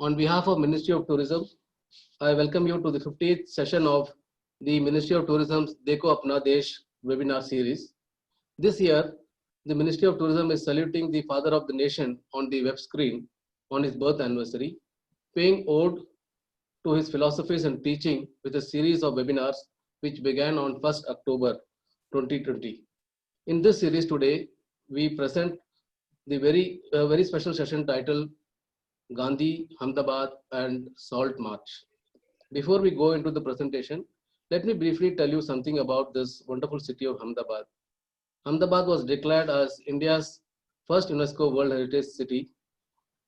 On behalf of Ministry of Tourism, I welcome you to the 50th session of the Ministry of Tourism's Dekho Apna Desh webinar series. This year, the Ministry of Tourism is saluting the father of the nation on the web screen on his birth anniversary, paying ode to his philosophies and teaching with a series of webinars which began on 1st October 2020. In this series today, we present the very special session titled Gandhi, Ahmedabad and Salt March. Before we go into the presentation, let me briefly tell you something about this wonderful city of Ahmedabad. Ahmedabad was declared as India's first UNESCO World Heritage City,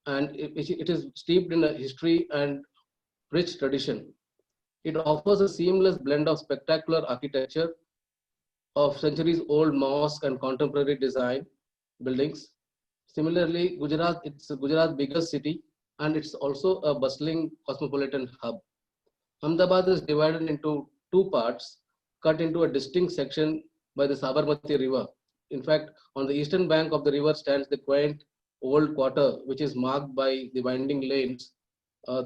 and it is steeped in a history and rich tradition. It offers a seamless blend of spectacular architecture, of centuries-old mosque and contemporary design buildings. Similarly, it's Gujarat's biggest city, and it's also a bustling cosmopolitan hub. Ahmedabad is divided into two parts, cut into a distinct section by the Sabarmati River. In fact, on the eastern bank of the river stands the quaint old quarter, which is marked by the winding lanes,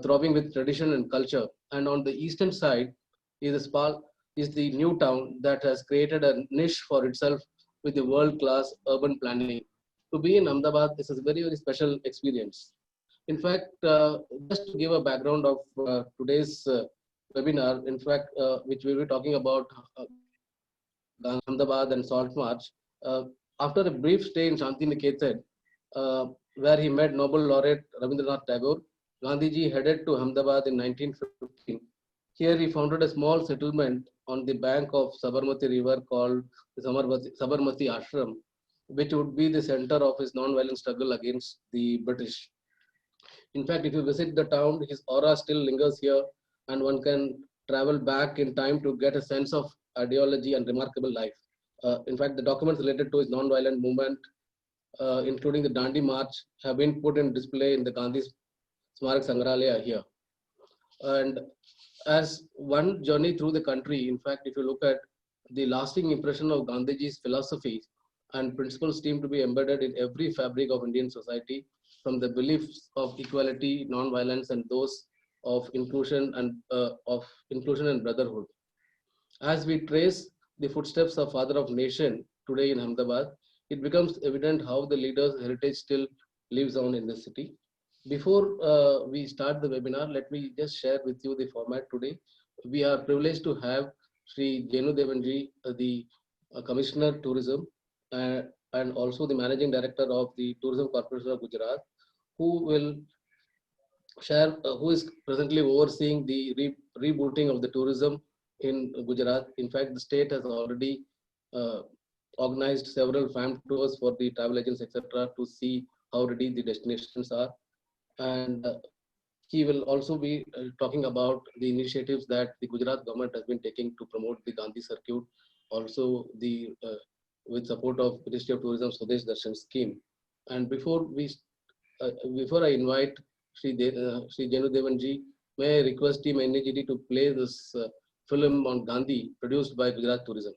throbbing with tradition and culture. And on the eastern side is the new town that has created a niche for itself with the world-class urban planning. To be in Ahmedabad, this is a very, very special experience. In fact, just to give a background of today's webinar, in fact, which we will be talking about Ahmedabad and Salt March, after a brief stay in Shanti Niketan, where he met Nobel laureate Rabindranath Tagore, Gandhiji headed to Ahmedabad in 1915. Here he founded a small settlement on the bank of Sabarmati River called the Sabarmati Ashram, which would be the center of his non-violent struggle against the British. In fact, if you visit the town, his aura still lingers here, and one can travel back in time to get a sense of ideology and remarkable life. In fact, the documents related to his non-violent movement, including the Dandi March, have been put in display in the Gandhi Smarak Sangralaya here. And as one journey through the country, in fact, if you look at the lasting impression of Gandhiji's philosophy and principles seem to be embedded in every fabric of Indian society, from the beliefs of equality, non-violence, and those of inclusion and brotherhood. As we trace the footsteps of Father of Nation today in Ahmedabad, it becomes evident how the leader's heritage still lives on in the city. Before we start the webinar, let me just share with you the format today. We are privileged to have Shri Devanji, the Commissioner Tourism, and also the Managing Director of the Tourism Corporation of Gujarat, who will share, who is presently overseeing the rebooting of the tourism in Gujarat. In fact, the state has already organized several farm tours for the travel agents, etc., to see how ready the destinations are. And he will also be talking about the initiatives that the Gujarat government has been taking to promote the Gandhi circuit, also the with support of Ministry of Tourism Swadesh Darshan scheme. And before I invite Shri Devanji, may I request Team NGD to play this film on Gandhi produced by Gujarat Tourism.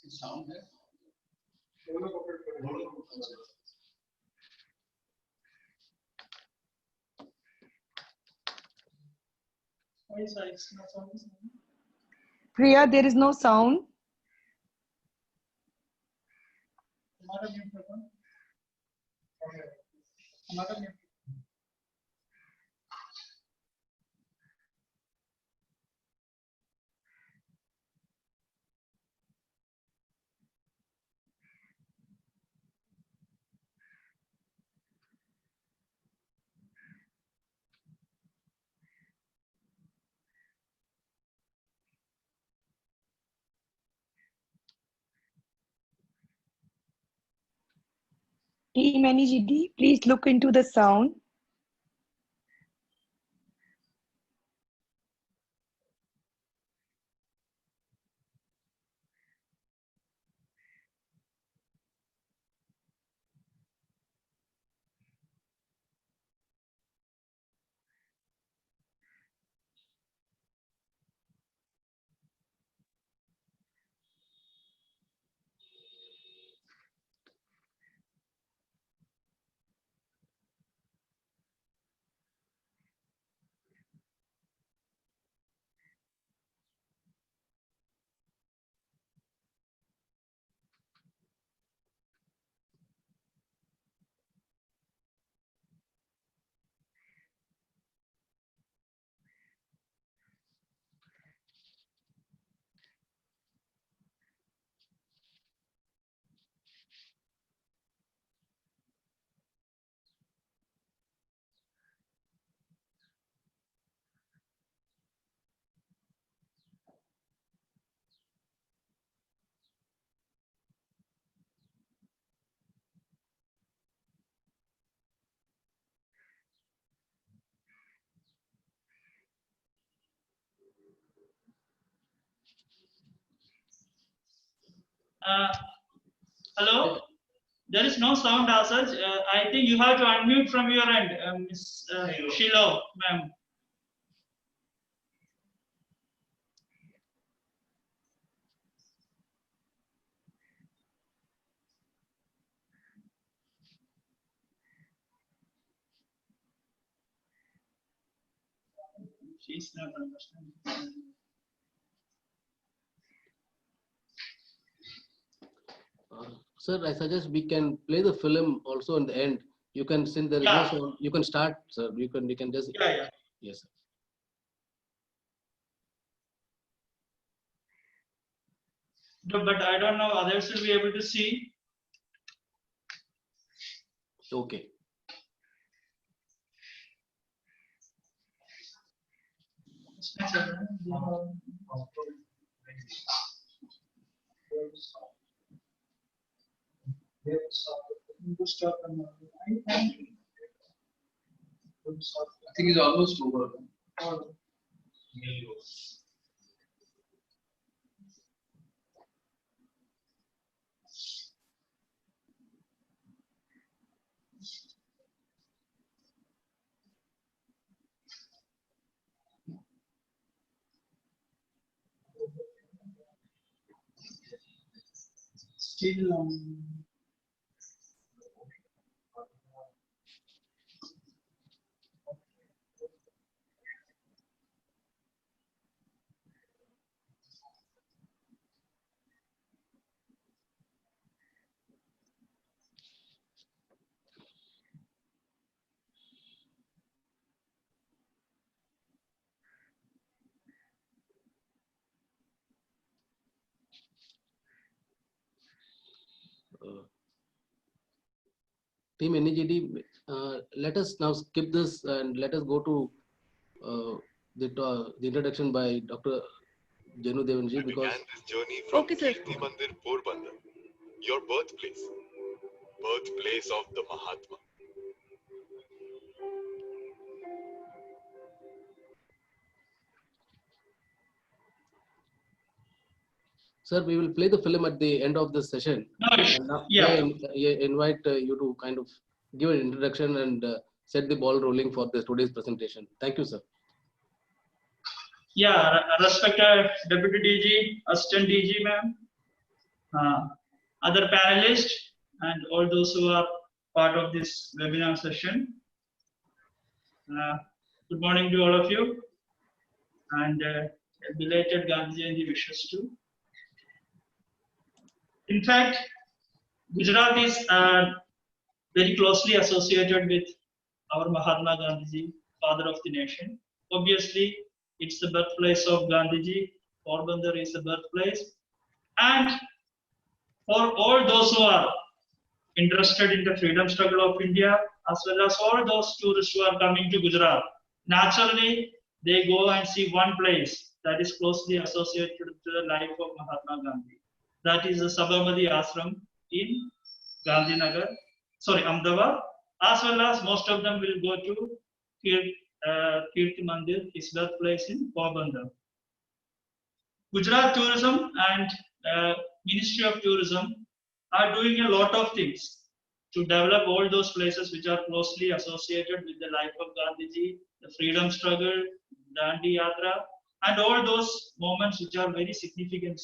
Sound है? Priya, there is no sound. Team NEGD, please look into the sound. Hello? There is no sound as such. I think you have to unmute from your end, Miss Shilo, ma'am. She's not understanding. Sir, I suggest we can play the film also in the end. You can, since there is no sound, you can start, sir. You can just. Yeah. Yes, sir. No, but I don't know, others will be able to see. Okay. I think it's almost over. Still Team NEGD, let us now skip this and let us go to the introduction by Dr. Jenu Devanji, because began this journey from Kirti Mandir, Porbandar, your birthplace of the Mahatma. sir, we will play the film at the end of this session. And now yeah. I invite you to kind of give an introduction and set the ball rolling for today's presentation. Thank you, sir. Yeah, respected Deputy DG, Assistant DG, ma'am, other panelists, and all those who are part of this webinar session. Good morning to all of you, and belated Gandhi Jayanti wishes too. In fact, Gujarat is very closely associated with our Mahatma Gandhiji, father of the nation. Obviously, it's the birthplace of Gandhiji. Porbandar is the birthplace. And for all those who are interested in the freedom struggle of India, as well as all those tourists who are coming to Gujarat, naturally, they go and see one place that is closely associated to the life of Mahatma Gandhi. That is the Sabarmati Ashram in Ahmedabad, as well as most of them will go to Kirti Mandir, his birthplace in Porbandar. Gujarat Tourism and Ministry of Tourism are doing a lot of things to develop all those places which are closely associated with the life of Gandhiji, the freedom struggle, Dandi Yatra, and all those moments which are very significant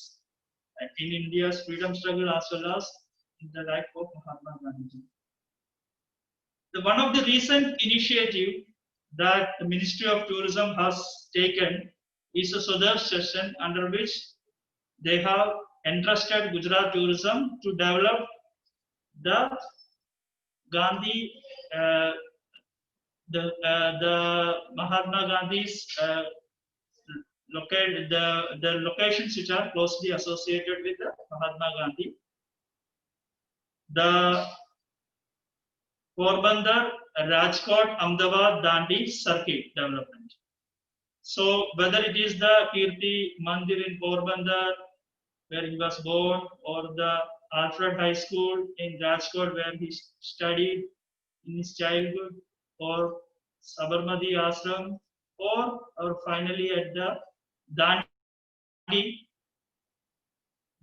in India's freedom struggle as well as in the life of Mahatma Gandhi. One of the recent initiative that the Ministry of Tourism has taken is a Sudar session, under which they have entrusted Gujarat Tourism to develop the Gandhi, the Mahatma Gandhi's the locations which are closely associated with the Mahatma Gandhi. The Porbandar, Rajkot, Ahmedabad, Dandi circuit development. So whether it is the Kirti Mandir in Porbandar, where he was born, or the Alfred High School in Rajkot, where he studied in his childhood, or Sabarmati Ashram, or finally at the Dandi,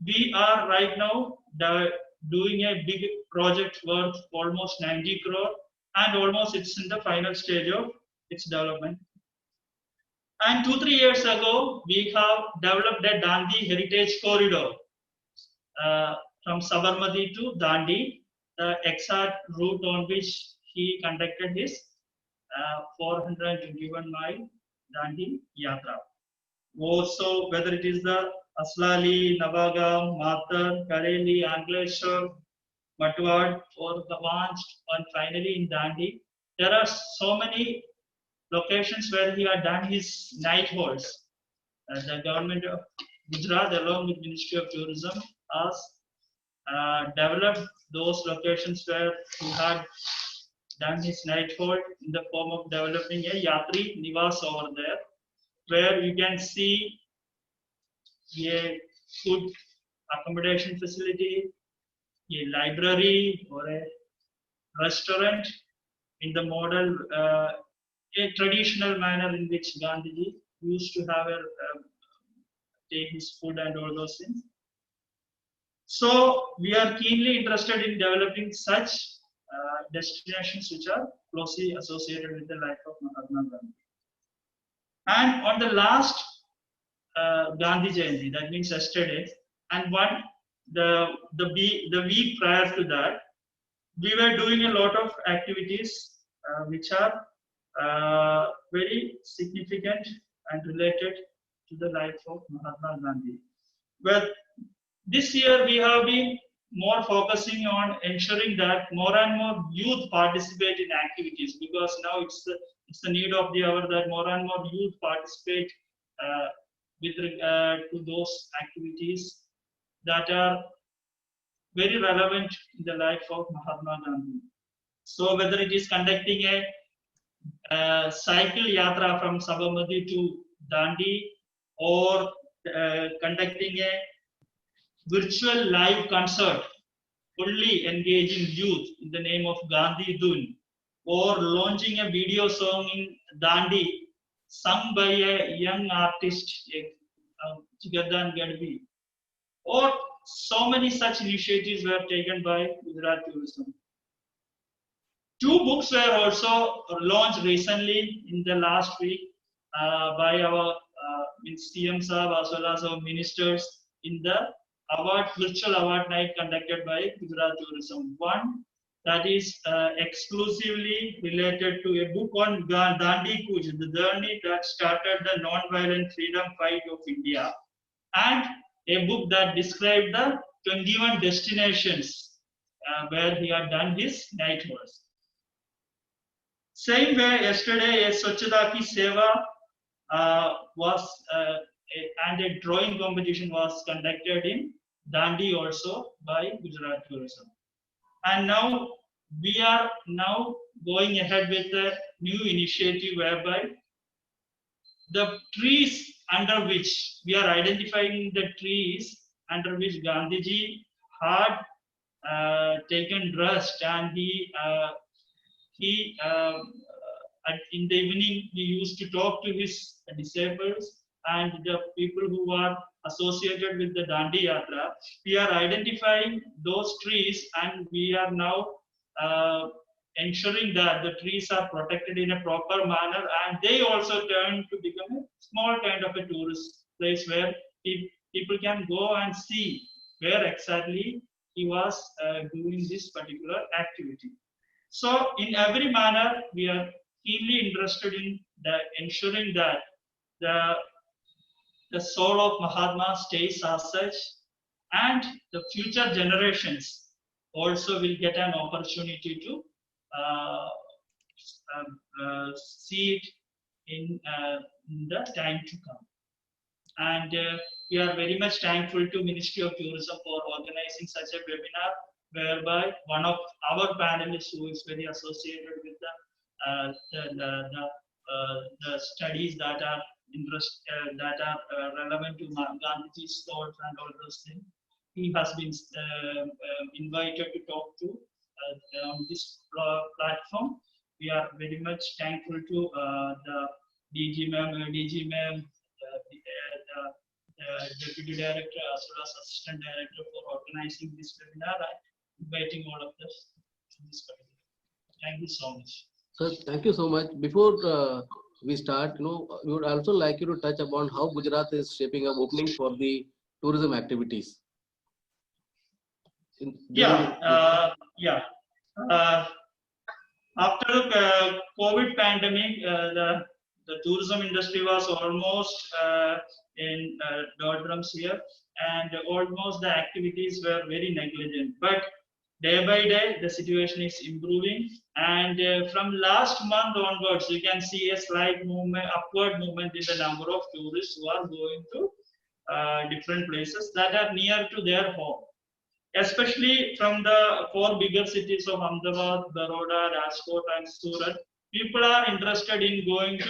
we are right now doing a big project worth almost 90 crore, and almost it's in the final stage of its development. And 2-3 years ago, we have developed a Dandi heritage corridor from Sabarmati to Dandi, the exact route on which he conducted his 421-mile Dandi Yatra. Also, whether it is the Aslali, Navagam, Matar, Kareli, Ankleshwar, Matwad, or Gavanj, and finally in Dandi, there are so many locations where he had done his night halts. The government of Gujarat, along with Ministry of Tourism, has developed those locations where he had done his night halt in the form of developing a Yatri Nivas over there, where you can see a good accommodation facility, a library, or a restaurant in the model, a traditional manner in which Gandhiji used to have take his food and all those things. So we are keenly interested in developing such destinations which are closely associated with the life of Mahatma Gandhi. And on the last Gandhi Jayanti, that means yesterday, and the week prior to that, we were doing a lot of activities which are very significant and related to the life of Mahatma Gandhi. But this year we have been more focusing on ensuring that more and more youth participate in activities, because now it's the need of the hour that more and more youth participate with regard to those activities that are very relevant in the life of Mahatma Gandhi. So whether it is conducting a cycle yatra from Sabarmati to Dandi, or conducting a virtual live concert fully engaging youth in the name of Gandhi Dun, or launching a video song in Dandi sung by a young artist, Chigadan Gadvi, or so many such initiatives were taken by Gujarat Tourism. 2 books were also launched recently in the last week by our CM Saab as well as our ministers in the virtual award night conducted by Gujarat Tourism. One that is exclusively related to a book on Dandi Kuch, the journey that started the non-violent freedom fight of India, and a book that described the 21 destinations where he had done his night halts. Same way, yesterday a Swachhata Ki Seva was and a drawing competition was conducted in Dandi also by Gujarat Tourism. And now we are going ahead with a new initiative whereby the trees under which we are identifying the trees under which Gandhiji had taken rest, and in the evening he used to talk to his disciples and the people who are associated with the Dandi Yatra. We are identifying those trees, and we are now ensuring that the trees are protected in a proper manner, and they also turn to become a small kind of a tourist place where people can go and see where exactly he was doing this particular activity. So in every manner, we are keenly interested in ensuring that the soul of Mahatma stays as such, and the future generations also will get an opportunity to see it in the time to come. And we are very much thankful to Ministry of Tourism for organizing such a webinar, whereby one of our panelists who is very associated with the studies that are relevant to Gandhiji's thoughts and all those things, he has been invited to talk to on this platform. We are very much thankful to the DG ma'am, Deputy Director as well as Assistant Director for organizing this webinar and inviting all of us to this particular. Thank you so much. Sir, thank you so much. Before we start, we would also like you to touch upon how Gujarat is shaping up opening for the tourism activities. After the COVID pandemic, the tourism industry was almost in doldrums here, and almost the activities were very negligent. But day by day, the situation is improving, and from last month onwards, you can see a slight movement, upward movement in the number of tourists who are going to different places that are near to their home. Especially from the 4 bigger cities of Ahmedabad, Baronet, Rajkot, and Surat, people are interested in going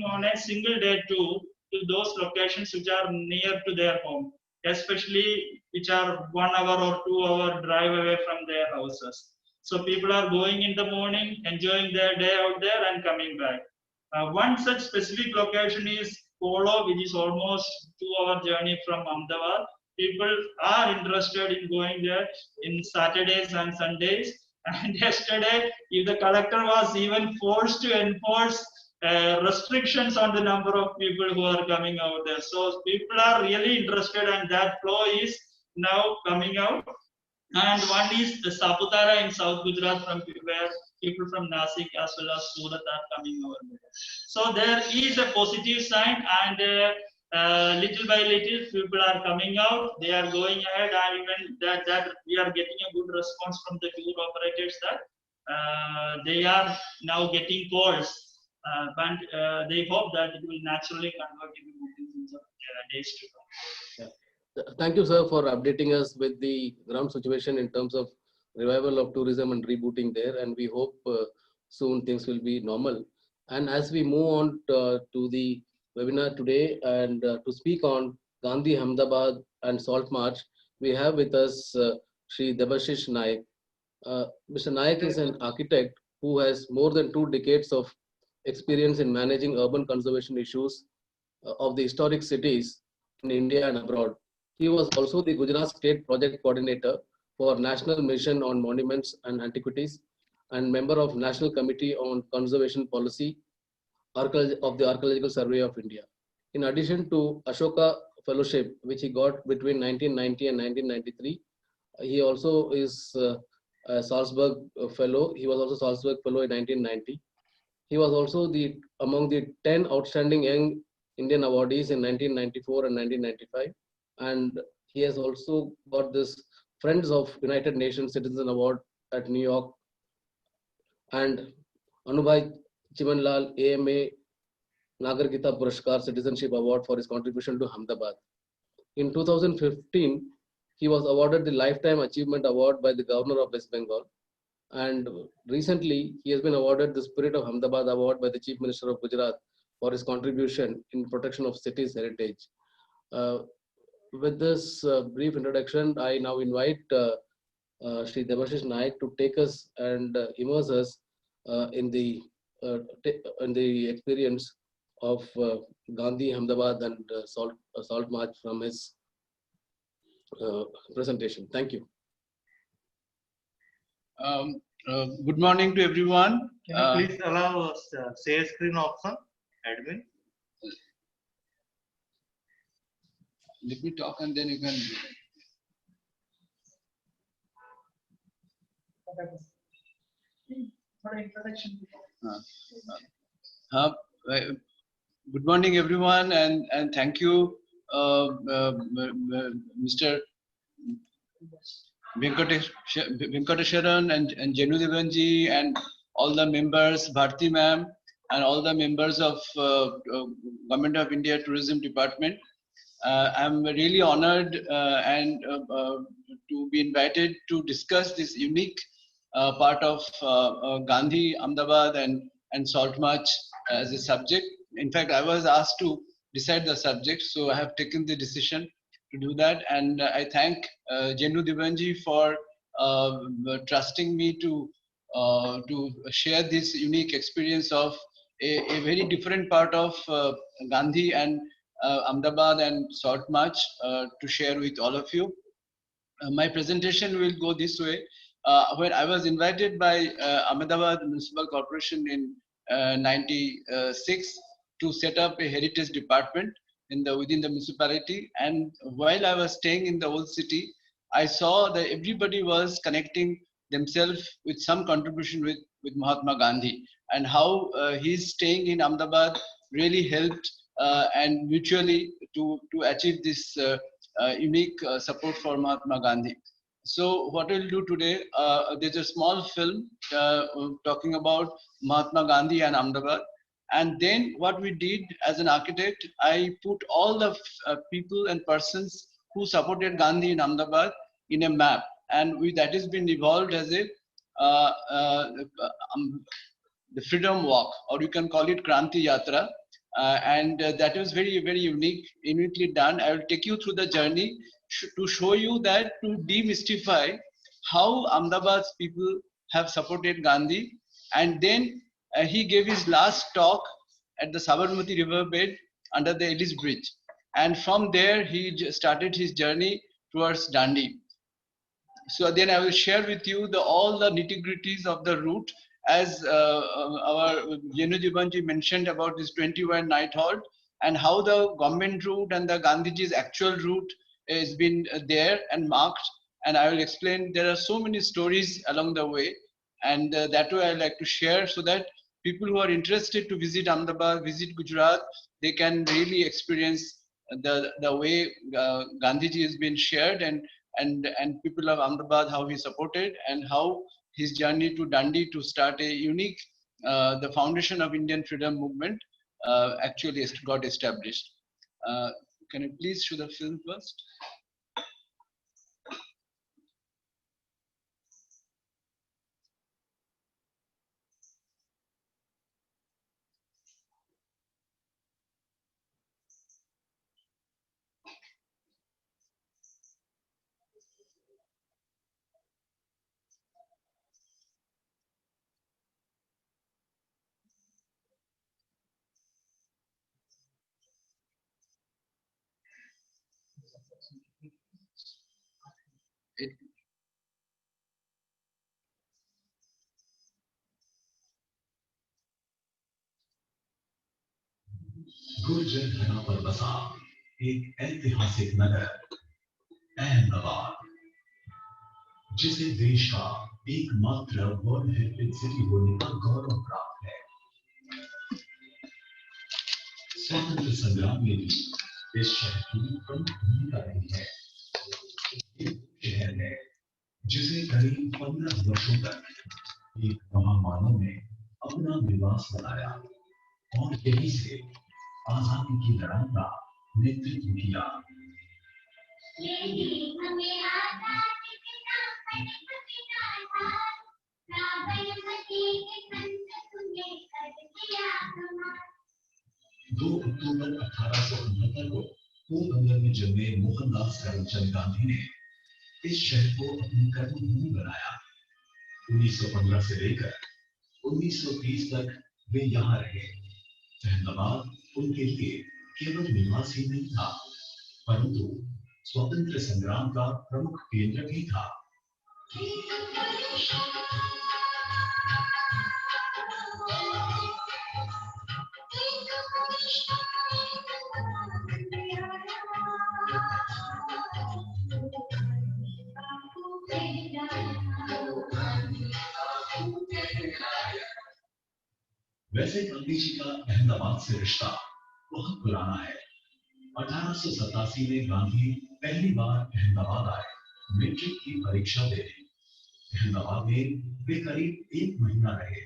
on a single day tour to those locations which are near to their home, especially which are 1 hour or 2 hour drive away from their houses. So people are going in the morning, enjoying their day out there, and coming back. One such specific location is Polo, which is almost 2-hour journey from Ahmedabad. People are interested in going there in Saturdays and Sundays. And yesterday, if the collector was even forced to enforce restrictions on the number of people who are coming out there. So people are really interested, and that flow is now coming out. And one is the Saputara in South Gujarat, from where people from Nasik as well as Surat are coming over there. So there is a positive sign, and little by little people are coming out, they are going ahead, and even that we are getting a good response from the tour operators that they are now getting calls, but they hope that it will naturally convert into bookings in the days to come. Yeah. Thank you, sir, for updating us with the ground situation in terms of revival of tourism and rebooting there, and we hope soon things will be normal. And as we move on to the webinar today, and to speak on Gandhi, Ahmedabad and Salt March, we have with us Shri Debashish Naik. Mr. Naik is an architect who has more than 2 decades of experience in managing urban conservation issues of the historic cities in India and abroad. He was also the Gujarat State Project Coordinator for National Mission on Monuments and Antiquities and member of National Committee on Conservation Policy of the Archaeological Survey of India. In addition to Ashoka Fellowship, which he got between 1990 and 1993, he also is a Salzburg Fellow. He was also Salzburg Fellow in 1990. He was also among the 10 outstanding young Indian awardees in 1994 and 1995. And he has also got this Friends of United Nations Citizen Award at New York, and Anubhai Chimanlal AMA Nagargita Purashkar Citizenship Award for his contribution to Ahmedabad. In 2015, he was awarded the Lifetime Achievement Award by the Governor of West Bengal. And recently, he has been awarded the Spirit of Ahmedabad Award by the Chief Minister of Gujarat for his contribution in protection of cities' heritage. With this brief introduction, I now invite Shri Debashish Naik to take us and immerse us in the experience of Gandhi, Ahmedabad, and Salt March from his presentation. Thank you. Good morning to everyone. Can you please allow us share screen option, admin? Let me talk and then you can. For introduction. Good morning, everyone, and thank you, Mr. Venkateswaran and Jenu Devanji and all the members, Bharti ma'am, and all the members of Government of India Tourism Department. I'm really honored and to be invited to discuss this unique part of Gandhi, Ahmedabad, and Salt March as a subject. In fact, I was asked to decide the subject, so I have taken the decision to do that. And I thank Jenu Devanji for trusting me to share this unique experience of a very different part of Gandhi and Ahmedabad and short march to share with all of you. My presentation will go this way. When I was invited by Ahmedabad Municipal Corporation in '96 to set up a heritage department within the municipality, and while I was staying in the old city, I saw that everybody was connecting themselves with some contribution with Mahatma Gandhi, and how his staying in Ahmedabad really helped and mutually to achieve this unique support for Mahatma Gandhi. So what we'll do today, there's a small film talking about Mahatma Gandhi and Ahmedabad. And then what we did as an architect, I put all the people and persons who supported Gandhi in Ahmedabad in a map. And that has been evolved as a the Freedom Walk, or you can call it Kranti Yatra. And that was very, very uniquely done. I will take you through the journey to show you that, to demystify how Ahmedabad's people have supported Gandhi. And then he gave his last talk at the Sabarmati riverbed under the Ellis Bridge. And from there, he started his journey towards Dandi. So then I will share with you all the nitty-gritties of the route, as our Jenujibanji mentioned about this 21 night halt, and how the government route and the Gandhiji's actual route has been there and marked. And I will explain, there are so many stories along the way, and that way I like to share, so that people who are interested to visit Ahmedabad, visit Gujarat, they can really experience the way Gandhiji has been shared, and people of Ahmedabad, how he supported, and how his journey to Dandi to start a unique, the foundation of Indian freedom movement actually got established. Can you please show the film first? Gurjar घना पर बसा एक ऐतिहासिक नगर अहमदाबाद, जिसे देश का एकमात्र world heritage city होने का गौरव प्राप्त है। स्वतंत्र संग्राम में भी इस शहर की प्रमुख भूमिका रही है। ये शहर है जिसे करीब 15 वर्षों तक एक महामानव ने अपना निवास बनाया, और यहीं से आजादी की लड़ाई का नेतृत्व किया। दो अक्टूबर 1869 को पोरबंदर में जन्मे मोहनदास करमचंद गांधी ने इस शहर को अपनी कर्मभूमि बनाया। 1915 से लेकर 1930 तक वे यहाँ रहे। अहमदाबाद उनके लिए केवल निवास ही नहीं था, परंतु स्वतंत्र संग्राम का प्रमुख केंद्र भी था। वैसे गांधी जी का अहमदाबाद से रिश्ता बहुत पुराना है। 1887 में गांधी पहली बार अहमदाबाद आए, मैट्रिक की परीक्षा देने। अहमदाबाद में वे करीब 1 महीना रहे।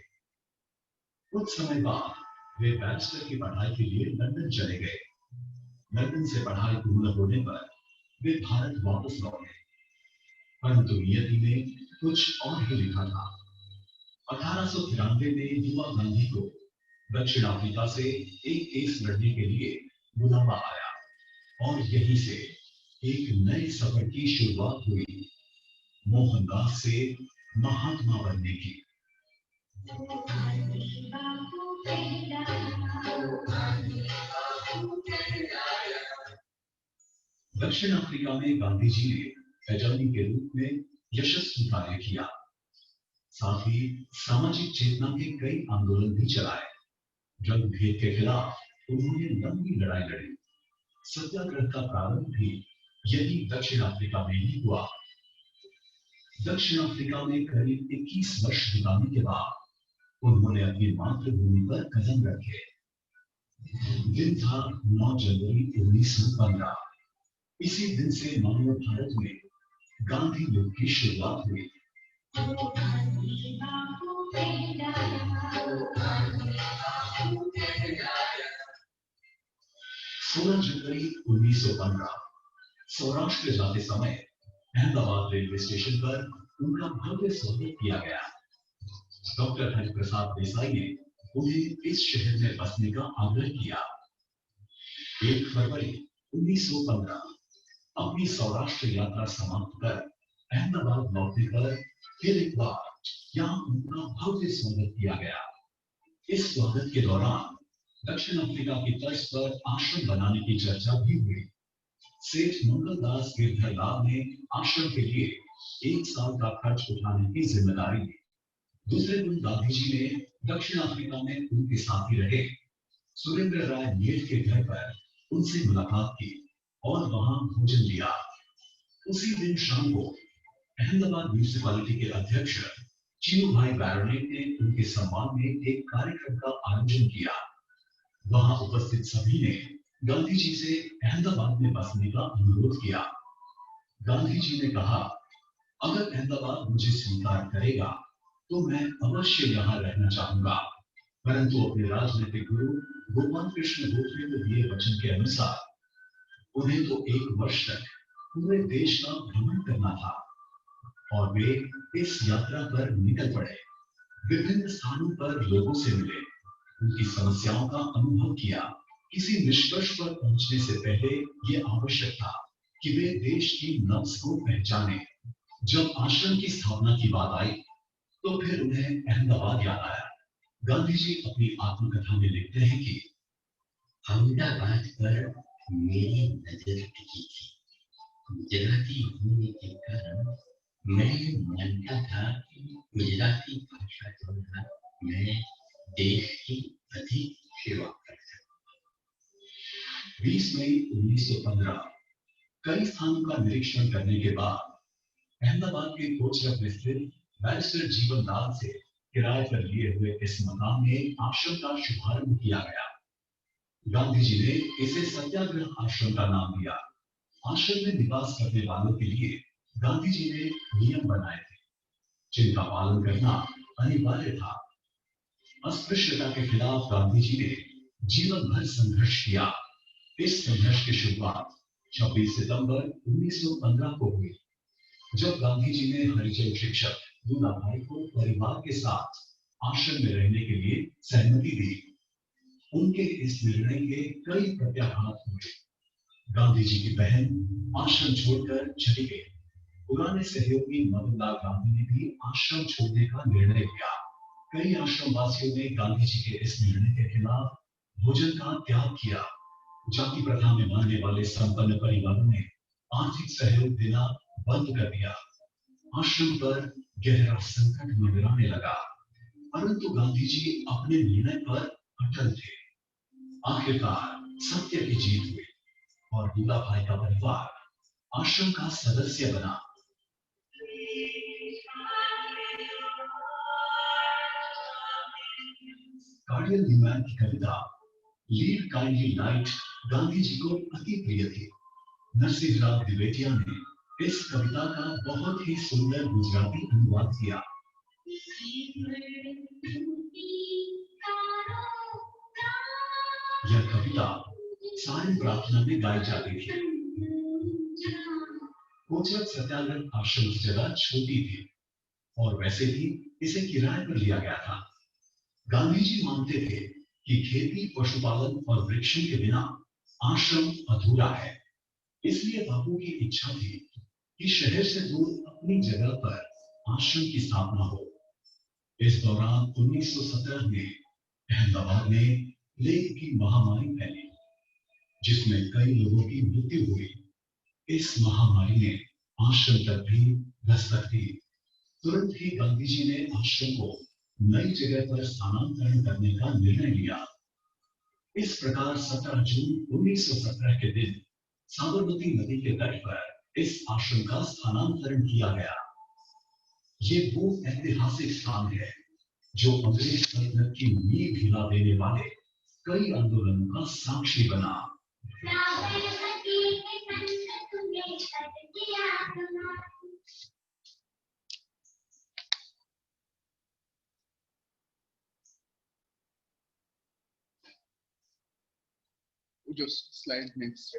कुछ समय बाद वे बैचलर की पढ़ाई के लिए लंदन चले गए। लंदन से पढ़ाई पूर्ण होने पर वे भारत वापस लौटे, परंतु नियति में कुछ और ही लिखा था। 1893 में युवा गांधी को दक्षिण अफ्रीका से एक केस लड़ने के लिए बुलावा आया, और यहीं से एक नए सफर की शुरुआत हुई, मोहनदास से महात्मा बनने की। दक्षिण अफ्रीका में गांधी जी ने अटॉर्नी के रूप में यशस्वी कार्य किया। साथ ही सामाजिक चेतना के कई आंदोलन भी चलाए। रंग भेद के खिलाफ उन्होंने लंबी लड़ाई लड़ी। सत्याग्रह का प्रारंभ भी यही दक्षिण अफ्रीका में ही हुआ। दक्षिण अफ्रीका में करीब 21 वर्ष बिताने के बाद उन्होंने अपनी मातृभूमि पर कदम रखे। दिन था 9 जनवरी 1915। इसी दिन से मानव भारत में गांधी युग की शुरुआत हुई। 16 जनवरी 1915 सौराष्ट्र जाते समय अहमदाबाद रेलवे स्टेशन पर उनका भव्य स्वागत किया गया। डॉक्टर प्रसाद देसाई ने उन्हें इस शहर में बसने का आग्रह किया। 1 फरवरी 1915 अपनी सौराष्ट्र यात्रा समाप्त कर अहमदाबाद लौटने पर फिर एक बार यहाँ उनका भव्य स्वागत किया गया। इस स्वागत के दौरान दक्षिण अफ्रीका की तर्ज पर आश्रम बनाने की चर्चा भी हुई। सेठ मंगलदास गिरधर लाल ने आश्रम के लिए 1 साल का खर्च उठाने की जिम्मेदारी ली। दूसरे दिन गांधी जी ने दक्षिण अफ्रीका में उनके साथी रहे सुरेंद्र राय मीर के घर पर उनसे मुलाकात की और वहां भोजन लिया। उसी दिन शाम को अहमदाबाद म्यूनिसिपैलिटी के अध्यक्ष चिनुभा बैरोनेट ने उनके सम्मान में एक कार्यक्रम का आयोजन किया। वहां उपस्थित सभी ने गांधी जी से अहमदाबाद में बसने का अनुरोध किया। गांधी जी ने कहा, अगर अहमदाबाद मुझे स्वीकार करेगा तो मैं अवश्य यहाँ रहना चाहूंगा, परंतु अपने राजनीतिक गुरु गोपाल कृष्ण गोखले को दिए वचन के अनुसार उन्हें तो 1 वर्ष तक पूरे देश का भ्रमण करना था। और वे इस यात्रा पर निकल पड़े। विभिन्न स्थानों पर लोगों से मिले, उनकी समस्याओं का अनुभव किया। किसी निष्कर्ष पर पहुंचने से पहले ये आवश्यक था कि वे देश की नब्ज को पहचाने। जब आश्रम की स्थापना की बात आई तो फिर उन्हें अहमदाबाद याद आया। गांधी जी अपनी आत्मकथा में लिखते हैं कि अहमदाबाद पर मेरी नजर टिकी थी। गुजराती होने के कारण मैं मानता था कि गुजराती भाषा द्वारा मैं देश की अधिक सेवा कर सकता। 20 मई 1915 कई स्थानों का निरीक्षण करने के बाद अहमदाबाद के कोचरब में स्थित बैरिस्टर जीवन लाल से किराए पर लिए हुए इस मकान में आश्रम का शुभारंभ किया गया। गांधी जी ने इसे सत्याग्रह आश्रम का नाम दिया। आश्रम में निवास करने वालों के लिए गांधी जी ने नियम बनाए थे, जिनका पालन करना अनिवार्य था। अस्पृश्यता के खिलाफ गांधी जी ने जीवन भर संघर्ष किया। इस संघर्ष की शुरुआत 26 सितंबर 1915 को हुई, जब गांधी जी ने हरिजन शिक्षक दूल्हाभाई को परिवार के साथ आश्रम में रहने के लिए सहमति दी। उनके इस निर्णय के कई प्रत्याघात हुए। गांधी जी की बहन आश्रम छोड़कर चली गई। पुराने सहयोगी मदनलाल गांधी ने भी आश्रम छोड़ने का निर्णय लिया। कई आश्रमवासियों ने गांधी जी के इस निर्णय के खिलाफ भोजन का त्याग किया। जाति प्रथा में मानने वाले संपन्न परिवारों ने आर्थिक सहयोग देना बंद कर दिया। आश्रम पर गहरा संकट मंडराने लगा, परंतु गांधी जी अपने निर्णय पर अटल थे। आखिरकार सत्य की जीत हुई और दूल्हाभाई का परिवार आश्रम का सदस्य बना। कार्डियल न्यूमैन की कविता lead kindly light Gandhi ji को अति प्रिय थी। नरसिंहराव द्विवेदिया ने इस कविता का बहुत ही सुंदर गुजराती अनुवाद किया। यह कविता सायं प्रार्थना में गाई जाती थी। कोचरब सत्याग्रह आश्रम की जगह छोटी थी और वैसे भी इसे किराए पर लिया गया था। गांधी जी मानते थे कि खेती, पशुपालन और वृक्षों के बिना आश्रम अधूरा है। इसलिए बापू की इच्छा थी कि शहर से दूर अपनी जगह पर आश्रम की स्थापना हो। इस दौरान 1917 में अहमदाबाद में प्लेग की महामारी फैली, जिसमें कई लोगों की मृत्यु हुई। इस महामारी ने आश्रम तक भी दस्तक दी। तुरंत ही गांधी जी ने आश्रम को नई जगह पर स्थानांतरण करने का निर्णय लिया। इस प्रकार 17 जून 1917 के दिन साबरमती नदी के तट पर इस आश्रम का स्थानांतरण किया गया। ये वो ऐतिहासिक स्थान है जो अंग्रेज सल्तनत की नींव हिला देने वाले कई आंदोलनों का साक्षी बना। Just slide next.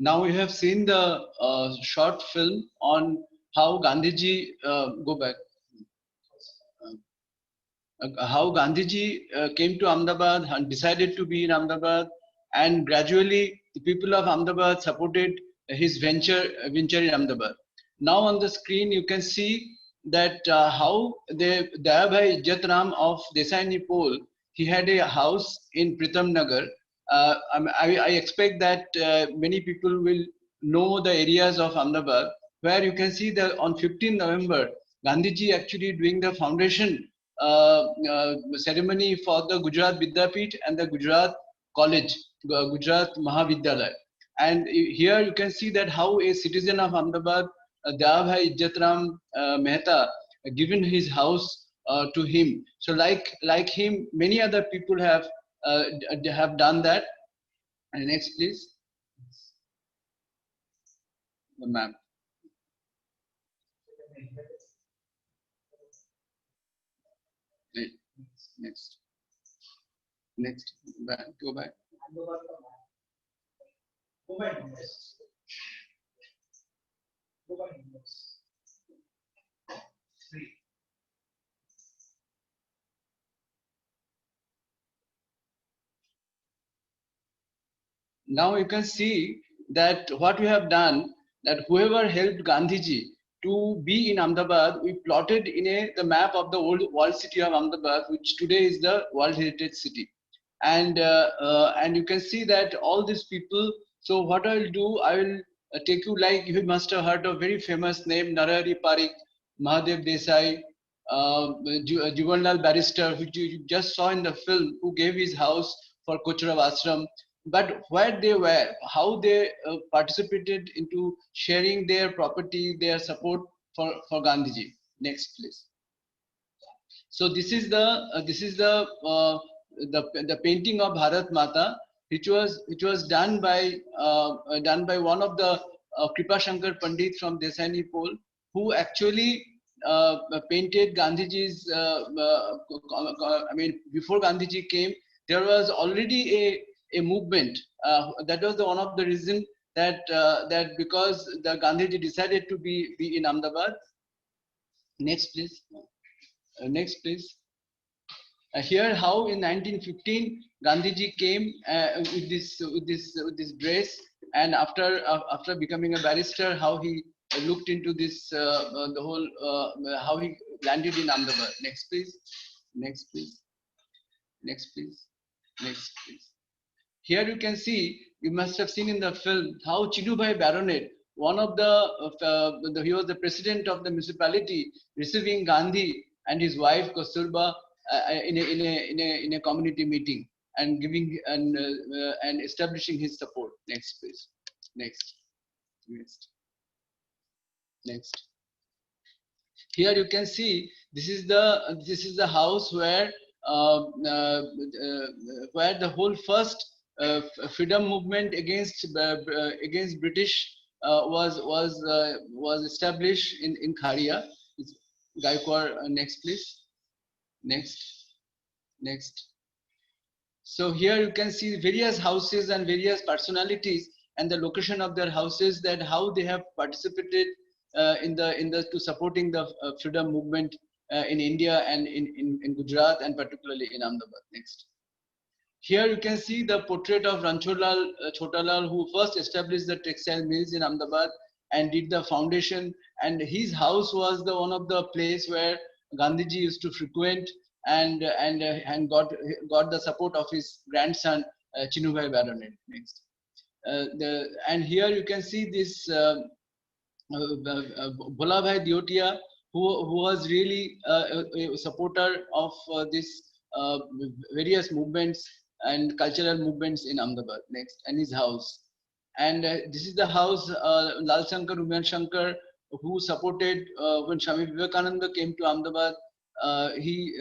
Now we have seen the short film on how Gandhiji go back. How Gandhiji came to Ahmedabad and decided to be in Ahmedabad, and gradually the people of Ahmedabad supported his venture in Ahmedabad. Now on the screen you can see that how the Dayabhai Jatram of Desai Nipol, he had a house in Pritam Nagar. I expect that many people will know the areas of Ahmedabad, where you can see that on 15 November, Gandhiji actually doing the foundation ceremony for the Gujarat Vidyapith and the Gujarat College, Gujarat Mahavidyalaya. And here you can see that how a citizen of Ahmedabad, Dayabhai Jatram Mehta, given his house to him. So like him, many other people have done that. And next, please. The map. Next. Back. Go back. Now you can see that what we have done, that whoever helped Gandhiji to be in Ahmedabad, we plotted in the map of the old walled city of Ahmedabad, which today is the World Heritage City. And you can see that all these people. So what I will do, I will take you, like you must have heard of very famous name Naruhari Parikh, Mahadev Desai, Juvenile Barrister, which you just saw in the film, who gave his house for Kocharav Ashram. But where they were, how they participated into sharing their property, their support for Gandhiji. Next, please. So this is the painting of Bharat Mata, which was done by one of the Kripa Shankar Pandit from Desai Nipol, who actually painted Gandhiji's. I mean, before Gandhiji came, there was already a movement. That was one of the reasons that because the Gandhiji decided to be in Ahmedabad. Next, please. Next, please. Here, how in 1915 Gandhiji came with this dress, and after becoming a barrister, how he looked into this the whole how he landed in Ahmedabad. Next, please. Next, please. Next, please. Next, please. Here you can see, you must have seen in the film, how Chinuva Baronet, one of he was the president of the municipality, receiving Gandhi and his wife Kasturba in a community meeting and giving and establishing his support. Next, please. Next. Here you can see this is the house where the whole first freedom movement against British was established in Kharia. Gaikwar, next, please. Next. So here you can see various houses and various personalities and the location of their houses, that how they have participated to supporting the freedom movement in India and in Gujarat, and particularly in Ahmedabad. Next. Here you can see the portrait of Ranchodlal Chotalal, who first established the textile mills in Ahmedabad, and did the foundation. And his house was the one of the place where Gandhiji used to frequent, and got the support of his grandson Chinuva Baronet. Next, and here you can see this Bhola Bhai Diotia, who was really a supporter of this various movements and cultural movements in Ahmedabad. Next, and his house. And this is the house Lal Shankar, Umyan Shankar, who supported when Swami Vivekananda came to Ahmedabad. He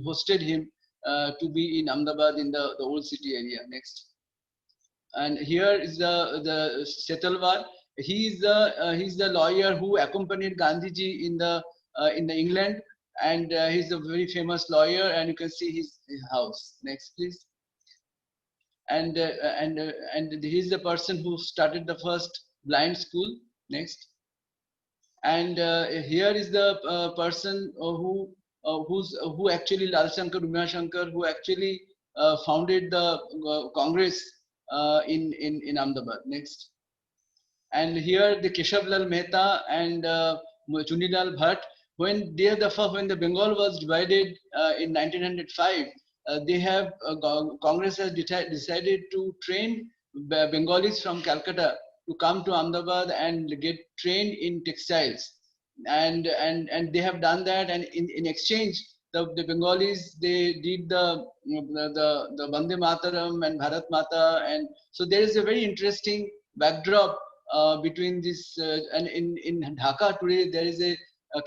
hosted him to be in Ahmedabad in the old city area. Next, and here is the Setalwar. He's the lawyer who accompanied Gandhiji in the England, and he's a very famous lawyer. And you can see his house. Next, please. And he's the person who started the first blind school. Next. And here is the person who actually Lal Shankar, Umya Shankar, who actually founded the Congress in Ahmedabad. Next. And here the Keshavlal Mehta and Chunilal Bhatt, when the Bengal was divided in 1905, they have Congress has decided to train Bengalis from Calcutta to come to Ahmedabad and get trained in textiles, and they have done that. And in exchange, the Bengalis, they did the Vande Mataram and Bharat Mata, and so there is a very interesting backdrop between this. And in Dhaka today, there is a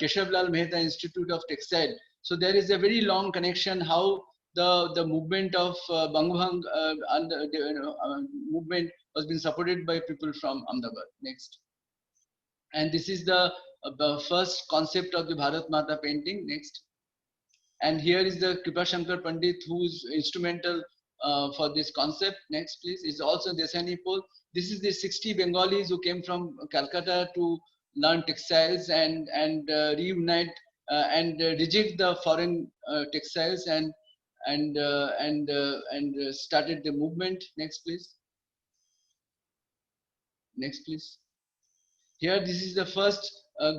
Keshavlal Mehta Institute of Textile. So there is a very long connection how the movement of Bangbhang movement was being supported by people from Ahmedabad. Next. And this is the first concept of the Bharat Mata painting. Next. And here is the Kripa Shankar Pandit, who is instrumental for this concept. Next, please. Is also Desai Pole. This is the 60 Bengalis who came from Calcutta to learn textiles and reunite and reject the foreign textiles and started the movement. Next, please. Next, please. Here, this is the first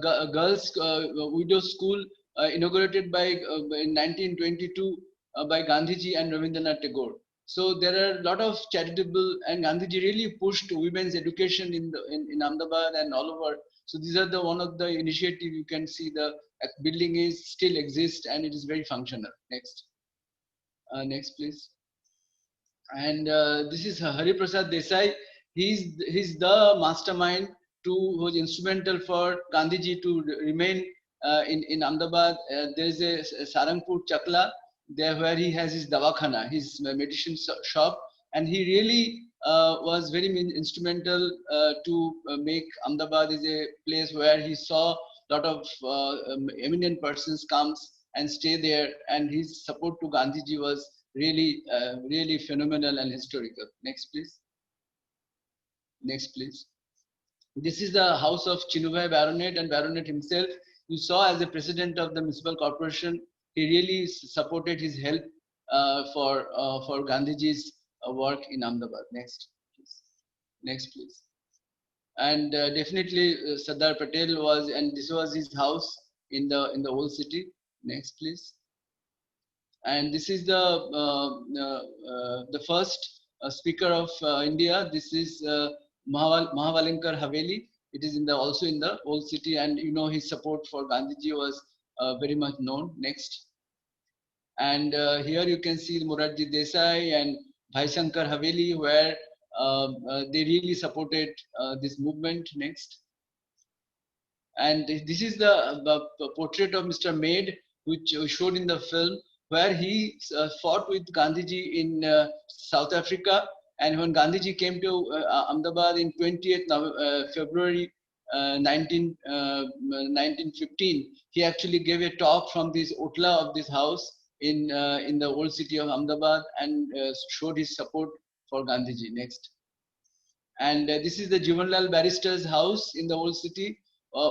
girls' widow school inaugurated by in 1922 by Gandhiji and Rabindranath Tagore. So there are a lot of charitable, and Gandhiji really pushed women's education in Ahmedabad and all over. So these are the one of the initiative. You can see the building is still exists and it is very functional. Next. Next, please. And this is Hari Prasad Desai. He's the mastermind who was instrumental for Gandhiji to remain in Ahmedabad. There is a Sarangpur Chakla there where he has his Davakhana, his medicine shop, and he really was very instrumental to make Ahmedabad is a place where he saw a lot of eminent persons comes and stay there, and his support to Gandhiji was really really phenomenal and historical. Next, please. Next, please. This is the house of Chinuva Baronet, and Baronet himself, you saw as the president of the municipal corporation, he really supported his help for Gandhiji's work in Ahmedabad. Next, please. Next, please. And definitely Sardar Patel was, and this was his house in the old city. Next, please. And this is the first speaker of India. This is Mahavalinkar Haveli. It is also in the old city, and you know his support for Gandhiji was very much known. Next. And here you can see Morarji Desai and Bhai Shankar Haveli, where they really supported this movement. Next. And this is the portrait of Mr. Maid, which showed in the film, where he fought with Gandhiji in South Africa. And when Gandhiji came to Ahmedabad in 20th February 1915, he actually gave a talk from this Otla of this house in the old city of Ahmedabad and showed his support for Gandhiji. Next. And this is the Jivanlal Barrister's house in the old city,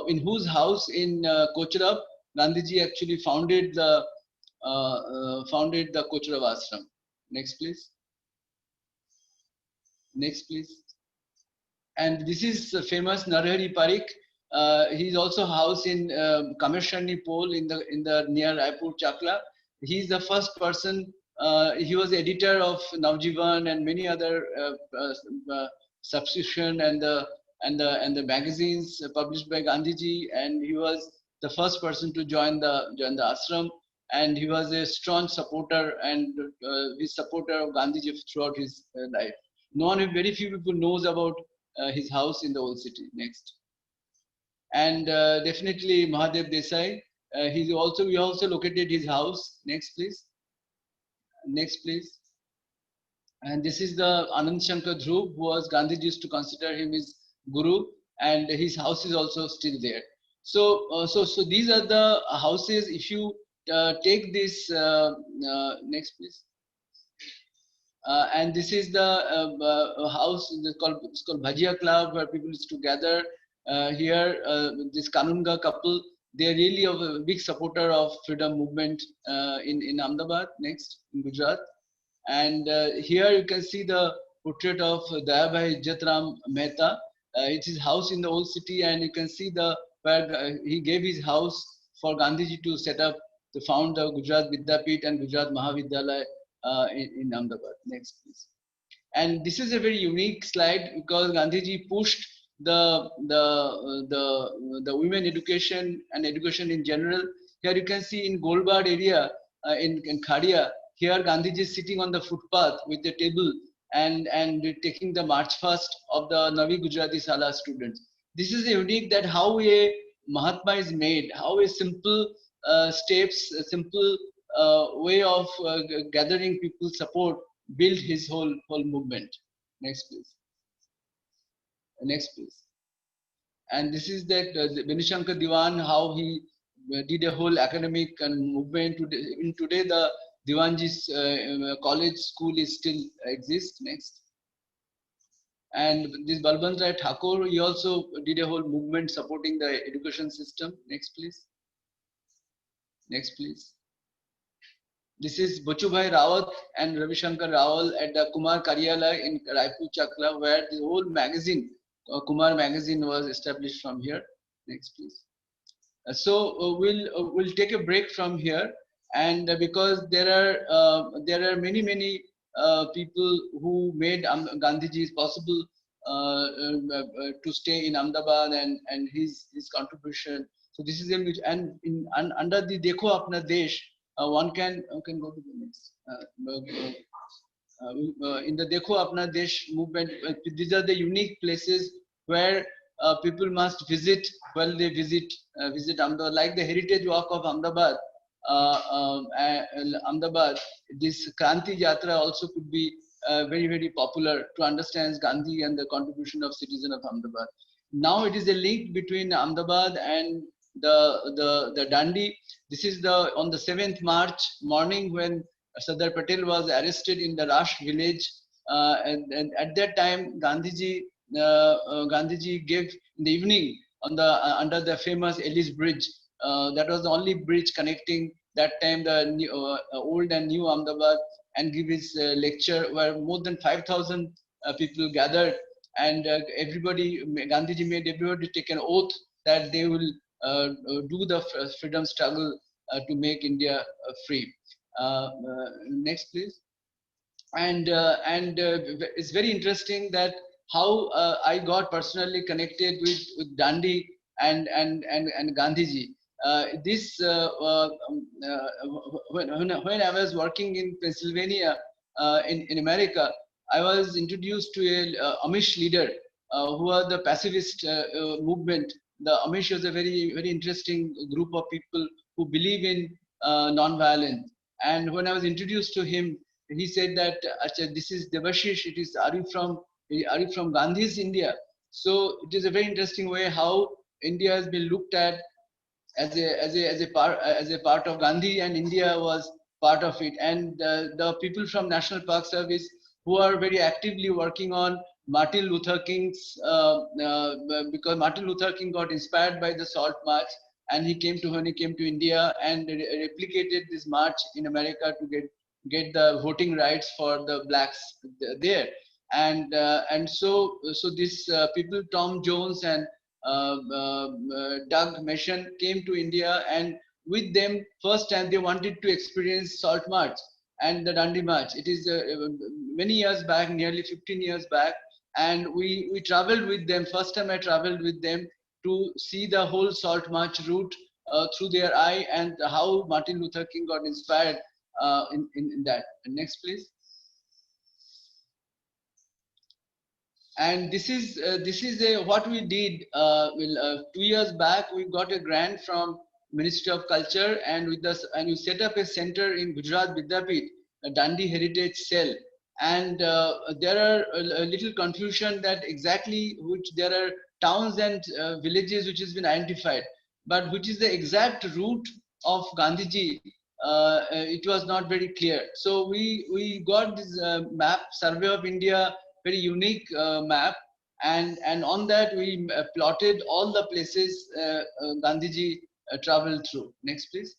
in whose house in Kochrab, Gandhiji actually founded the Kochrab ashram. Next, please. Next, please. And this is the famous Naruhari Parikh. He is also housed in Kamersharni Pole in the near Raipur Chakla. He is the first person. He was editor of Navjivan and many other subscription and the magazines published by Gandhiji, and he was the first person to join the ashram, and he was a strong supporter and his supporter of Gandhiji throughout his life. Very few people knows about his house in the old city. Next. And definitely Mahadev Desai. We also located his house. Next, please. Next, please. And this is the Anand Shankar Dhruv, who was Gandhiji used to consider him his guru, and his house is also still there. So these are the houses. If you take this, next, please. And this is the house. It's called Bhajiya Club, where people used to gather. Here, this Kanunga couple, they are really a big supporter of freedom movement in Ahmedabad. Next, in Gujarat. And here you can see the portrait of Dayabhai Jatram Mehta. It's his house in the old city, and you can see where he gave his house for Gandhiji to set up, to found the Gujarat Vidyapith and Gujarat Mahavidyalaya in Ahmedabad. Next, please. And this is a very unique slide because Gandhiji pushed the women education and education in general. Here you can see in Golbad area in Khadia. Here Gandhiji is sitting on the footpath with the table and taking the march past of the Navi Gujarati Sala students. This is unique, that how a Mahatma is made, how a simple steps, a simple way of gathering people support built his whole movement. Next, please. Next, please. And this is that Benishankar Diwan, how he did a whole academic and movement. Today the Diwanji's college school is still exists. Next. And this Balbant Rai Thakur, he also did a whole movement supporting the education system. Next, please. Next, please. This is Bachubhai Rawat and Ravi Shankar Rawal at the Kumar Karyalaya in Raipur Chakla, where the whole magazine, Kumar magazine, was established from here. Next, please. So we'll take a break from here, and because there are many people who made Gandhiji possible to stay in Ahmedabad and his contribution. So this is under the Dekho Apna Desh, one can go to the next. In the Dekho Apna Desh movement, these are the unique places where people must visit while they visit Ahmedabad, like the Heritage Walk of Ahmedabad. Ahmedabad, this Kranti Yatra also could be very popular to understand Gandhi and the contribution of citizens of Ahmedabad. Now it is a link between Ahmedabad and the Dandi. This is on the 7th March morning when Sardar Patel was arrested in the Rash village, and at that time Gandhiji gave in the evening under the famous Ellis Bridge. That was the only bridge connecting that time the old and new Ahmedabad, and give his lecture where more than 5,000 people gathered, and Gandhiji made everybody take an oath that they will do the freedom struggle to make India free. Next, please. And it's very interesting that how I got personally connected with Dandi and Gandhiji. When I was working in Pennsylvania in America, I was introduced to a Amish leader who are the pacifist movement. The Amish was a very interesting group of people who believe in non-violence. And when I was introduced to him, he said that, this is Devashish. Are you from Gandhi's India? So it is a very interesting way how India has been looked at as a part of Gandhi, and India was part of it. And the people from National Park Service who are very actively working on Martin Luther King's, because Martin Luther King got inspired by the Salt March, and when he came to India and replicated this march in America to get the voting rights for the blacks there. and so this people, Tom Jones and Doug Mission, came to India, and with them first time they wanted to experience Salt March and the Dandi March. It is many years back, nearly 15 years back, and we traveled with them. First time I traveled with them to see the whole Salt March route through their eye, and how Martin Luther King got inspired in that. Next, please. And this is what we did. 2 years back, we got a grant from Ministry of Culture, and we set up a center in Gujarat Vidyapith, a Dandi Heritage Cell. And there are a little confusion that exactly which there are towns and villages which has been identified, but which is the exact route of Gandhiji, it was not very clear. So we got this map, Survey of India, very unique map, and on that we plotted all the places Gandhiji traveled through. Next, please.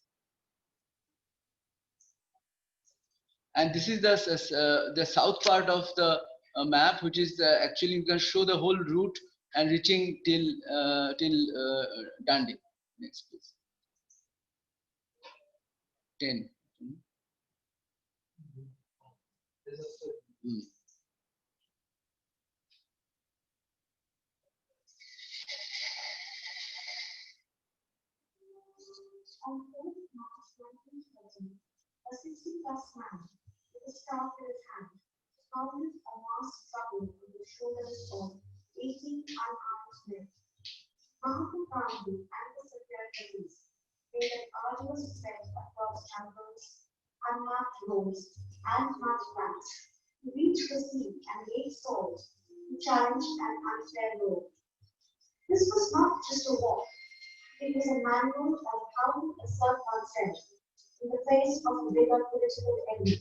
And this is the south part of the map, which is actually you can show the whole route and reaching till Dandi. Next, please. 10. On 4th March 1930, a 60-plus man with a staff in his hand started a mass struggle on the shoulders of 18 unarmed men. Mahatma Gandhi and the secretaries made an arduous ascent across jungles, unmarked roads, and mud flats to reach the sea and lay salt to challenge an unfair law. This was not just a walk. It was a manual on how to assert oneself in the face of a bigger political enemy.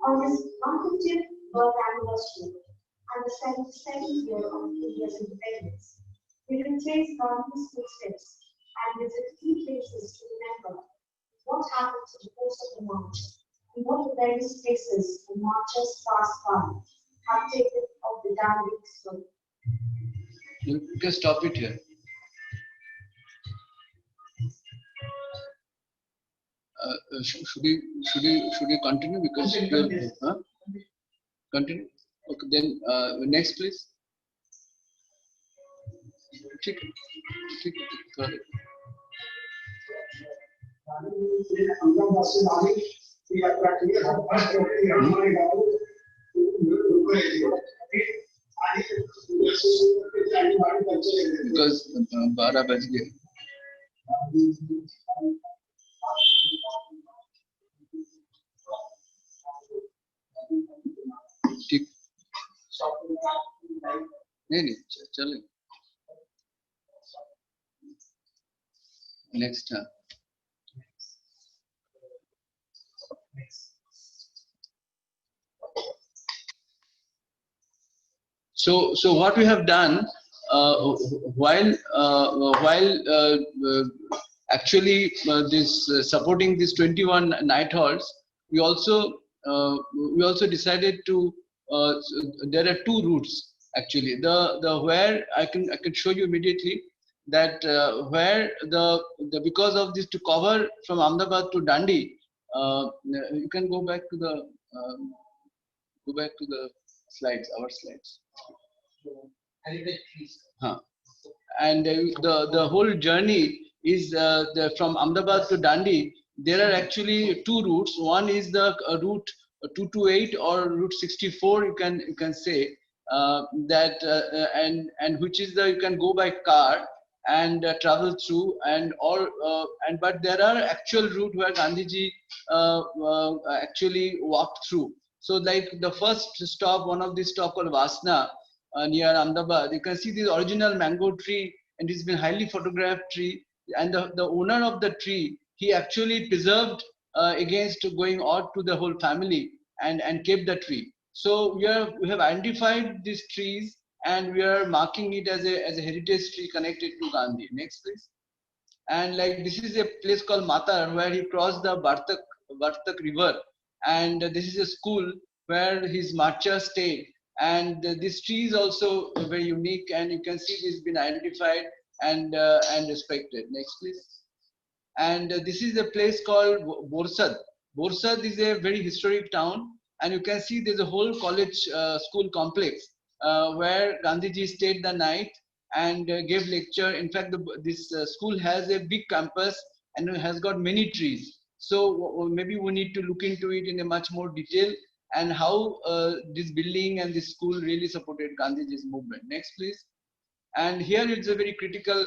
On this 150th birth anniversary and the 72nd year of India's independence, we retrace Gandhi's footsteps and visit key places to remember what happened to the course of the march and what the various places the marchers passed by have taken of the Dandi story. You can stop it here. Should we continue, because continue? Okay, then next, please. Because 12 बज गए. ठीक नहीं चलें. Next. So what we have done while actually this supporting these 21 night halls, we also decided to there are two routes actually. The where I can show you immediately that where the because of this to cover from Ahmedabad to Dandi, you can go back to the slides, our slides. And the whole journey is from Ahmedabad to Dandi. There are actually two routes. One is the route 228 or route 64. You can say that and which is you can go by car and travel through but there are actual route where Gandhiji actually walked through. So like the first stop, one of the stop called Vasna near Ahmedabad, you can see the original mango tree, and it's been highly photographed tree, and the owner of the tree, he actually preserved against going out to the whole family and kept the tree. So we have identified these trees and we are marking it as a heritage tree connected to Gandhi. Next, please. And like this is a place called Matar where he crossed the Bartak River, and this is a school where his marchers stayed. And this tree is also very unique, and you can see this has been identified and respected. Next, please. And this is a place called Borsad. Borsad is a very historic town, and you can see there's a whole college school complex where Gandhiji stayed the night and gave lecture. In fact, this school has a big campus and has got many trees. So maybe we need to look into it in a much more detail, and how this building and this school really supported Gandhiji's movement. Next, please. And here it's a very critical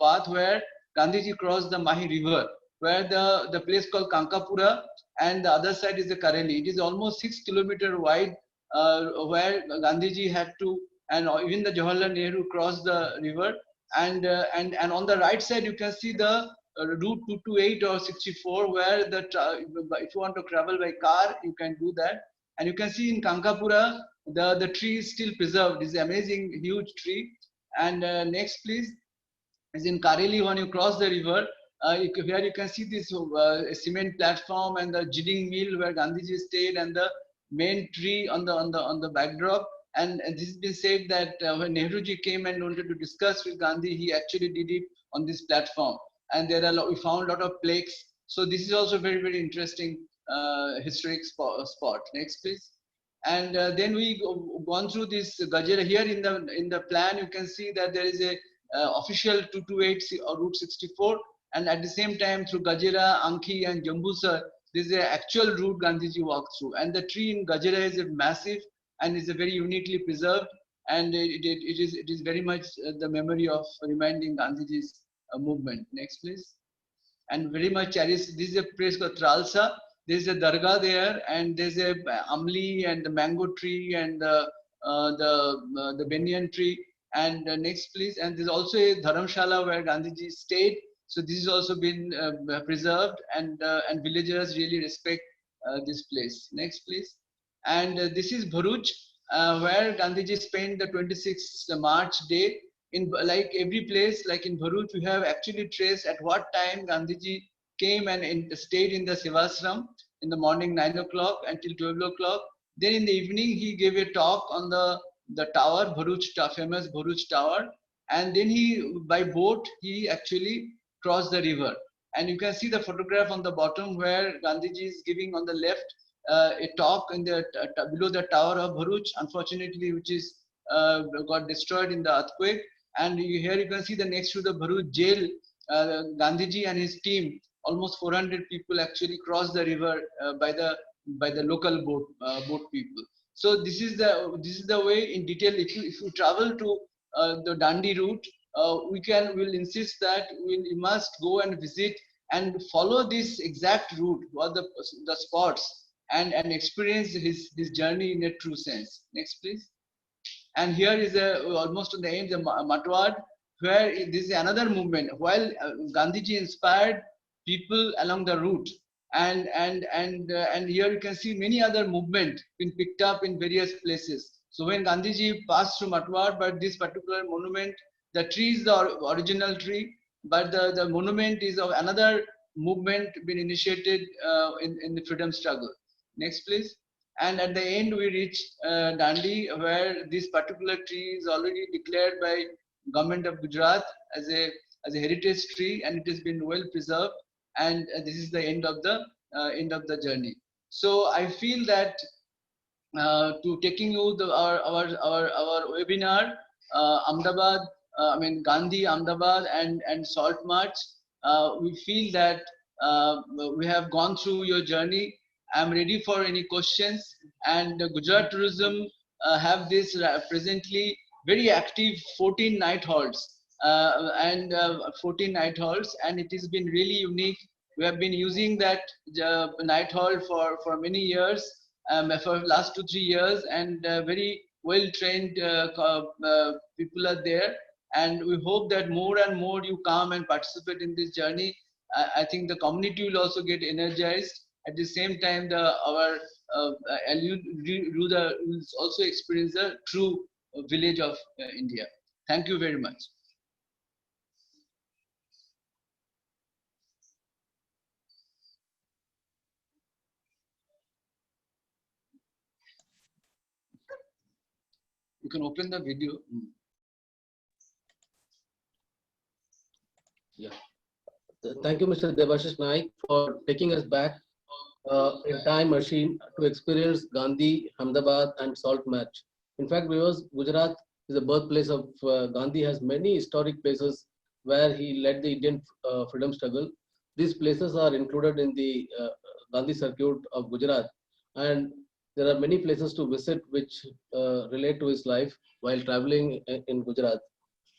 path where Gandhiji crossed the Mahi river, where the place called Kankapura, and the other side is the Kareli. It is almost 6 kilometers wide, where Gandhiji had to, and even the Jawaharlal Nehru crossed the river. And on the right side you can see the route 228 or 64, where if you want to travel by car, you can do that. And you can see in Kankapura, the tree is still preserved. It's an amazing huge tree. And next, please, is in Kareli. When you cross the river, here you can see this cement platform and the jidding mill where Gandhiji stayed, and the main tree on the backdrop. And this has been said that when Nehruji came and wanted to discuss with Gandhi, he actually did it on this platform. And we found a lot of plaques. So this is also very, very interesting historic spot. Next, please. And then we gone through this Gajera. Here in the plan, you can see that there is a official 228 or Route 64, and at the same time through Gajera, Ankhi, and Jambusar, there is an actual route Gandhiji walked through. And the tree in Gajera is massive and is very uniquely preserved, and it is very much the memory of reminding Gandhiji's movement. Next, please. And very much cherished. This is a place called Tralsa. There's a dargah there, and there's a amli and the mango tree and the banyan tree. And next, please. And there's also a dharamshala where Gandhiji stayed. So this has also been preserved, and villagers really respect this place. Next, please. And this is Bharuch, where Gandhiji spent the 26th March day. In like every place, like in Bharuch, we have actually traced at what time Gandhiji came and stayed in the Sevasram in the morning 9 o'clock until 12 o'clock. Then in the evening, he gave a talk on the tower, famous Bharuch tower. And then by boat, he actually crossed the river. And you can see the photograph on the bottom where Gandhiji is giving on the left a talk in below the tower of Bharuch, unfortunately, which is got destroyed in the earthquake. And here you can see the next to the Bharuch jail, Gandhiji and his team, almost 400 people actually crossed the river by the local boat people. So this is the way in detail. If you travel to the Dandi route, we'll insist that you must go and visit and follow this exact route or the spots and experience his journey in a true sense. Next, please. And here is almost on the end, the Matwad, where this is another movement. While Gandhiji inspired people along the route, and here you can see many other movements being picked up in various places. So when Gandhiji passed through Matwad, but this particular monument, the tree is the original tree, but the monument is of another movement been initiated in the freedom struggle. Next, please. And at the end, we reach Dandi, where this particular tree is already declared by government of Gujarat as a heritage tree, and it has been well preserved. And this is the end of the journey. So I feel that to taking you our webinar, Ahmedabad, Gandhi, Ahmedabad, and Salt March, we feel that we have gone through your journey. I'm ready for any questions. And Gujarat Tourism have this presently very active 14 night halls and 14 night halls, and it has been really unique. We have been using that night hall for many years, for last 2-3 years, and very well trained people are there. And we hope that more and more you come and participate in this journey. I think the community will also get energized. At the same time, our Ruda will also experience the true village of India. Thank you very much. You can open the video. Yeah. Thank you, Mr. Debashish Naik, for taking us back in time machine to experience Gandhi, Ahmedabad, and Salt Match. In fact, viewers, Gujarat is the birthplace of Gandhi. Has many historic places where he led the Indian freedom struggle. These places are included in the Gandhi circuit of Gujarat, and there are many places to visit which relate to his life while traveling in Gujarat.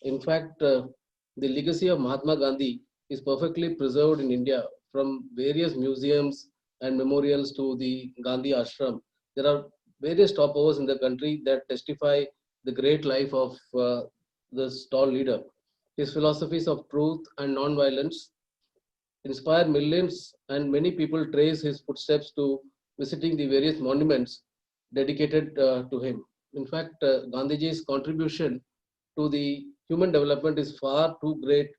In fact, the legacy of Mahatma Gandhi is perfectly preserved in India from various museums and memorials to the Gandhi ashram. There are various stopovers in the country that testify the great life of this tall leader. His philosophies of truth and non-violence inspire millions, and many people trace his footsteps to visiting the various monuments dedicated to him. In fact, Gandhiji's contribution to the human development is far too great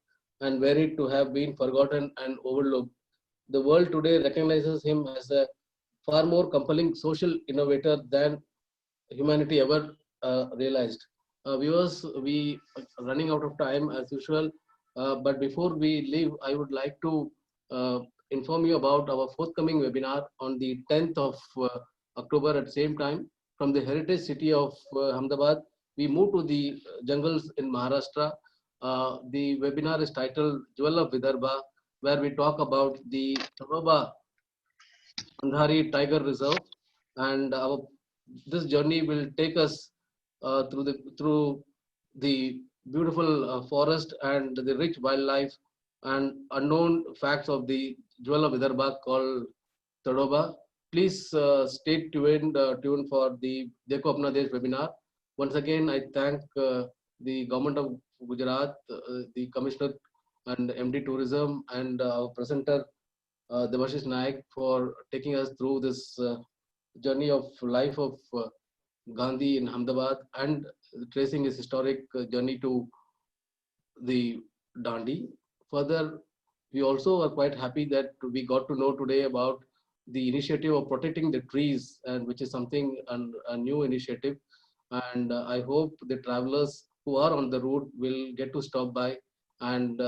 and varied to have been forgotten and overlooked. The world today recognizes him as a far more compelling social innovator than humanity ever realized. Viewers, we are running out of time as usual, but before we leave, I would like to inform you about our forthcoming webinar on the 10th of October at same time. From the heritage city of Ahmedabad, we move to the jungles in Maharashtra. The webinar is titled Jewel of Vidarbha, where we talk about the Chinuva Naruhari Tiger Reserve, and this journey will take us through the beautiful forest and the rich wildlife and unknown facts of the jewel of Vidarbha called Tadoba. Please stay tuned for the Dekho Apna Desh webinar. Once again, I thank the government of Gujarat, the commissioner and MD Tourism, and our presenter Debashish Naik for taking us through this journey of life of Gandhi in Ahmedabad and tracing his historic journey to the Dandi. Further, we also are quite happy that we got to know today about the initiative of protecting the trees, and which is something a new initiative. And I hope the travelers who are on the route will get to stop by and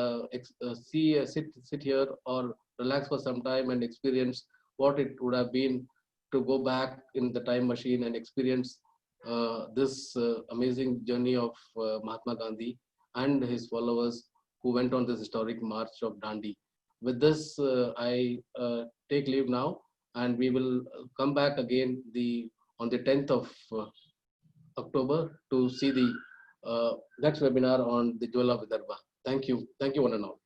sit here or relax for some time and experience what it would have been to go back in the time machine and experience this amazing journey of Mahatma Gandhi and his followers who went on this historic march of Dandi. With this, I take leave now, and we will come back again on the 10th of October to see the next webinar on the Jewel of Vidarbha. Thank you one and all.